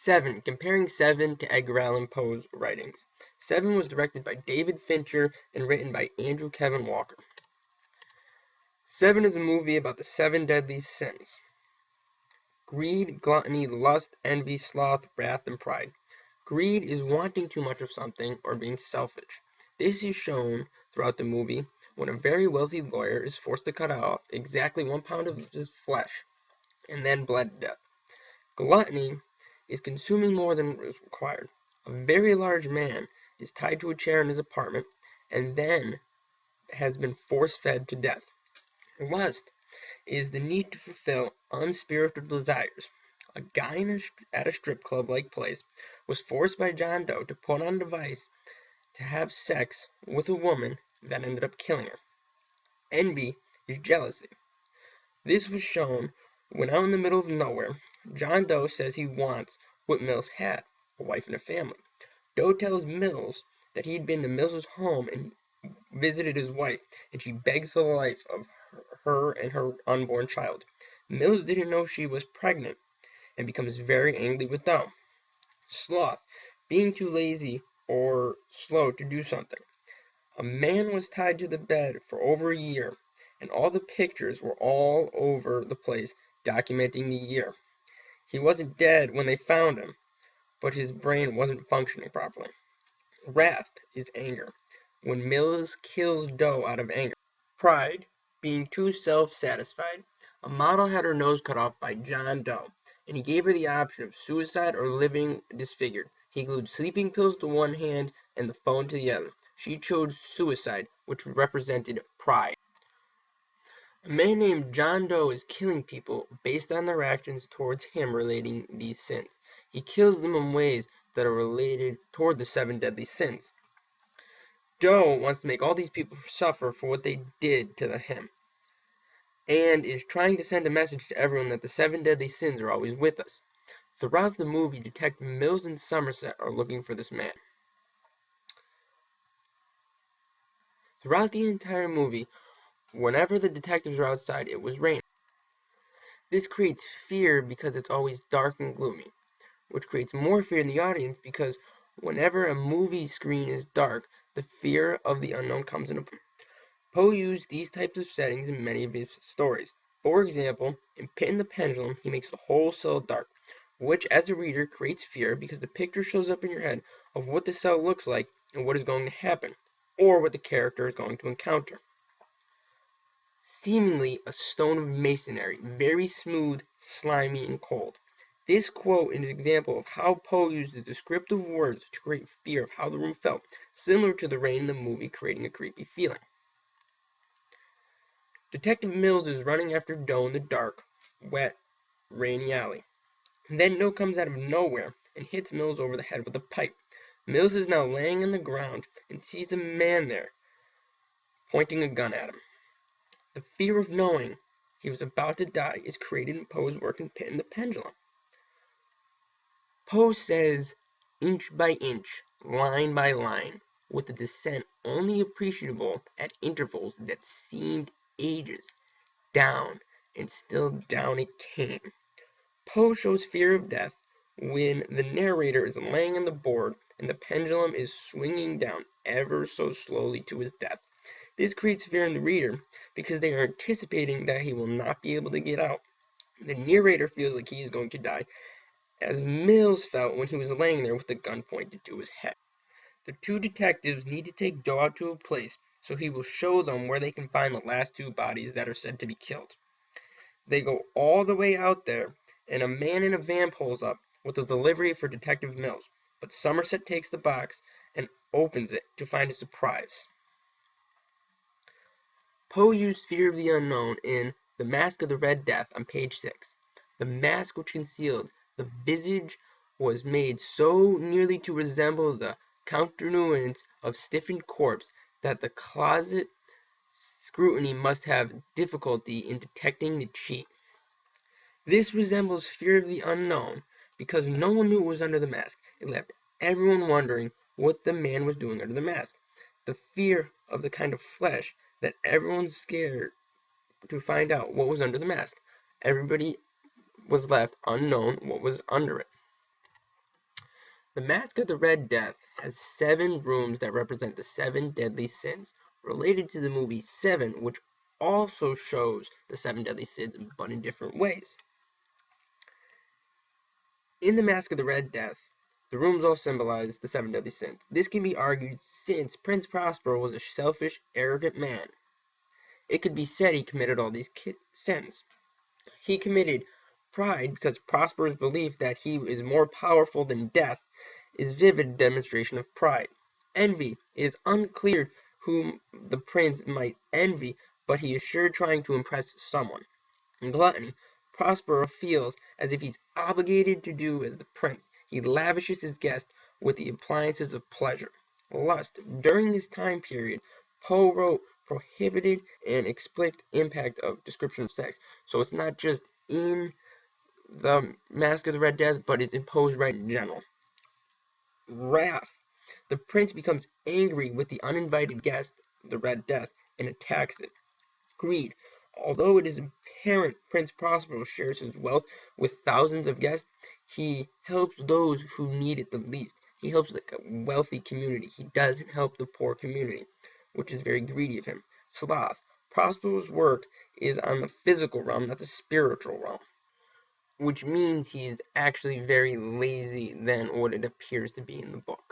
7. Comparing se7en to Edgar Allan Poe's writings. se7en was directed by David Fincher and written by Andrew Kevin Walker. se7en is a movie about the 7 deadly sins: greed, gluttony, lust, envy, sloth, wrath, and pride. Greed is wanting too much of something or being selfish. This is shown throughout the movie when a very wealthy lawyer is forced to cut off exactly 1 pound of his flesh and then bled to death. Gluttony is consuming more than is required. A very large man is tied to a chair in his apartment and then has been force-fed to death. Lust is the need to fulfill unspiritual desires. A guy at a strip club-like place was forced by John Doe to put on a device to have sex with a woman that ended up killing her. Envy is jealousy. This was shown when out in the middle of nowhere, John Doe says he wants what Mills had, a wife and a family. Doe tells Mills that he'd been to Mills's home and visited his wife, and she begs for the life of her and her unborn child. Mills didn't know she was pregnant and becomes very angry with Doe. Sloth, being too lazy or slow to do something. A man was tied to the bed for over a year, and all the pictures were all over the place documenting the year. He wasn't dead when they found him, but his brain wasn't functioning properly. Wrath is anger, when Mills kills Doe out of anger. Pride, being too self-satisfied. A model had her nose cut off by John Doe, and he gave her the option of suicide or living disfigured. He glued sleeping pills to one hand and the phone to the other. She chose suicide, which represented pride. A man named John Doe is killing people based on their actions towards him relating these sins. He kills them in ways that are related toward the 7 deadly sins. Doe wants to make all these people suffer for what they did to him, and is trying to send a message to everyone that the 7 deadly sins are always with us. Throughout the movie, Detective Mills and Somerset are looking for this man. Throughout the entire movie, whenever the detectives are outside, it was raining. This creates fear because it's always dark and gloomy, which creates more fear in the audience because whenever a movie screen is dark, the fear of the unknown comes into play. Poe used these types of settings in many of his stories. For example, in Pit and the Pendulum, he makes the whole cell dark, which as a reader creates fear because the picture shows up in your head of what the cell looks like and what is going to happen, or what the character is going to encounter. Seemingly a stone of masonry, very smooth, slimy, and cold. This quote is an example of how Poe used the descriptive words to create fear of how the room felt, similar to the rain in the movie creating a creepy feeling. Detective Mills is running after Doe in the dark, wet, rainy alley. And then Doe comes out of nowhere and hits Mills over the head with a pipe. Mills is now laying on the ground and sees a man there, pointing a gun at him. The fear of knowing he was about to die is created in Poe's work in Pit and the Pendulum. Poe says inch by inch, line by line, with the descent only appreciable at intervals that seemed ages. Down, and still down it came. Poe shows fear of death when the narrator is laying on the board and the pendulum is swinging down ever so slowly to his death. This creates fear in the reader because they are anticipating that he will not be able to get out. The narrator feels like he is going to die, as Mills felt when he was laying there with the gun pointed to his head. The two detectives need to take Doe out to a place so he will show them where they can find the last 2 bodies that are said to be killed. They go all the way out there, and a man in a van pulls up with a delivery for Detective Mills, but Somerset takes the box and opens it to find a surprise. Poe used fear of the unknown in The Mask of the Red Death on page 6. The mask which concealed the visage was made so nearly to resemble the countenance of stiffened corpse that the closet scrutiny must have difficulty in detecting the cheat. This resembles fear of the unknown because no one knew what was under the mask. It left everyone wondering what the man was doing under the mask. The fear of the kind of flesh that everyone's scared to find out what was under the mask. Everybody was left unknown what was under it. The Mask of the Red Death has 7 rooms that represent the 7 deadly sins, related to the movie Seven, which also shows the 7 deadly sins, but in different ways. In the Mask of the Red Death, the rooms all symbolize the 7 deadly sins. This can be argued since Prince Prospero was a selfish, arrogant man. It could be said he committed all these sins. He committed pride because Prospero's belief that he is more powerful than death is vivid demonstration of pride. Envy. It is unclear whom the prince might envy, but he is sure trying to impress someone. And gluttony. Prospero feels as if he's obligated to do as the prince. He lavishes his guest with the appliances of pleasure. Lust. During this time period, Poe wrote prohibited and explicit impact of description of sex. So it's not just in the Mask of the Red Death, but it's imposed right in general. Wrath. The prince becomes angry with the uninvited guest, the Red Death, and attacks it. Greed. Although it is apparent Prince Prospero shares his wealth with thousands of guests, he helps those who need it the least. He helps the wealthy community. He doesn't help the poor community, which is very greedy of him. Sloth. Prospero's work is on the physical realm, not the spiritual realm, which means he is actually very lazy than what it appears to be in the book.